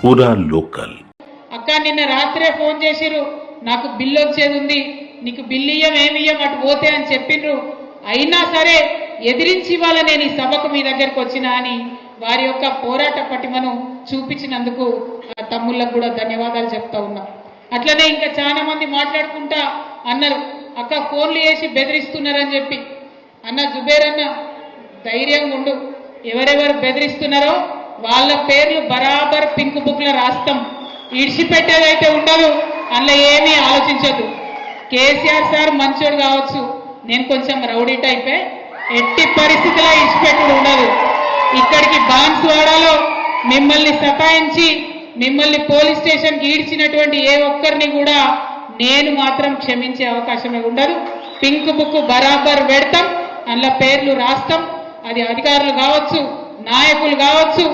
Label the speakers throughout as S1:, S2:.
S1: పూరా లోకల్.
S2: అక్క నిన్న రాత్రే ఫోన్ చేసిర్రు, నాకు బిల్లు వచ్చేది ఉంది, నీకు బిల్లు ఇయ్యం ఏమియ్యం అటు పోతే అని చెప్పిండ్రు. అయినా సరే ఎదిరించి ఇవాళ నేను ఈ సభకు మీ దగ్గరకు వచ్చినా అని వారి యొక్క పోరాట పటిమను చూపించినందుకు ఆ తమ్ముళ్ళకు కూడా ధన్యవాదాలు చెప్తా ఉన్నా. అట్లనే ఇంకా చాలా మంది మాట్లాడుకుంటా అన్నారు, అక్క ఫోన్లు చేసి బెదిరిస్తున్నారని చెప్పి. అన్న జుబేర్ అన్న ధైర్యంగా ఉండు, ఎవరెవరు బెదిరిస్తున్నారో వాళ్ళ పేర్లు బరాబర్ పింక్ బుక్లో రాస్తాం, ఇడిచిపెట్టేదైతే ఉండదు, అందులో ఏమీ ఆలోచించద్దు. కేసీఆర్ సార్ మంచోడు కావచ్చు, నేను కొంచెం రౌడీ టైపే, ఎట్టి పరిస్థితిలో ఇడిచిపెట్టుడు ఉండదు. ఇక్కడికి బాన్స్వాడలో మిమ్మల్ని సతాయించి మిమ్మల్ని పోలీస్ స్టేషన్కి ఈడ్చినటువంటి ఏ ఒక్కరిని కూడా నేను మాత్రం క్షమించే అవకాశమే ఉండదు. పింక్ బుక్ బరాబర్ పెడతాం, అందులో పేర్లు రాస్తాం. అది అధికారులు కావచ్చు, నాయకులు కావచ్చు,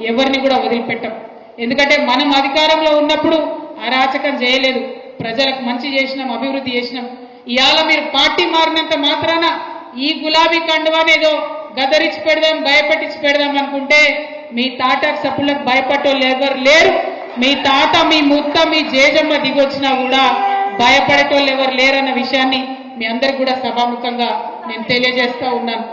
S2: ఎవరిని కూడా వదిలిపెట్టాం. ఎందుకంటే మనం అధికారంలో ఉన్నప్పుడు అరాచకం చేయలేదు, ప్రజలకు మంచి చేసినాం, అభివృద్ధి చేసినాం. ఇవాళ మీరు పార్టీ మారినంత మాత్రాన ఈ గులాబీ కండువానేదో గదరించి పెడదాం, భయపెట్టించి పెడదాం అనుకుంటే మీ తాట సప్పులకు భయపడేవాళ్ళు ఎవరు లేరు. మీ తాత, మీ ముత్త, మీ జేజమ్మ దిగొచ్చినా కూడా భయపడేటోళ్ళు ఎవరు లేరన్న విషయాన్ని మీ అందరికి కూడా సభాముఖంగా నేను తెలియజేస్తా ఉన్నాను.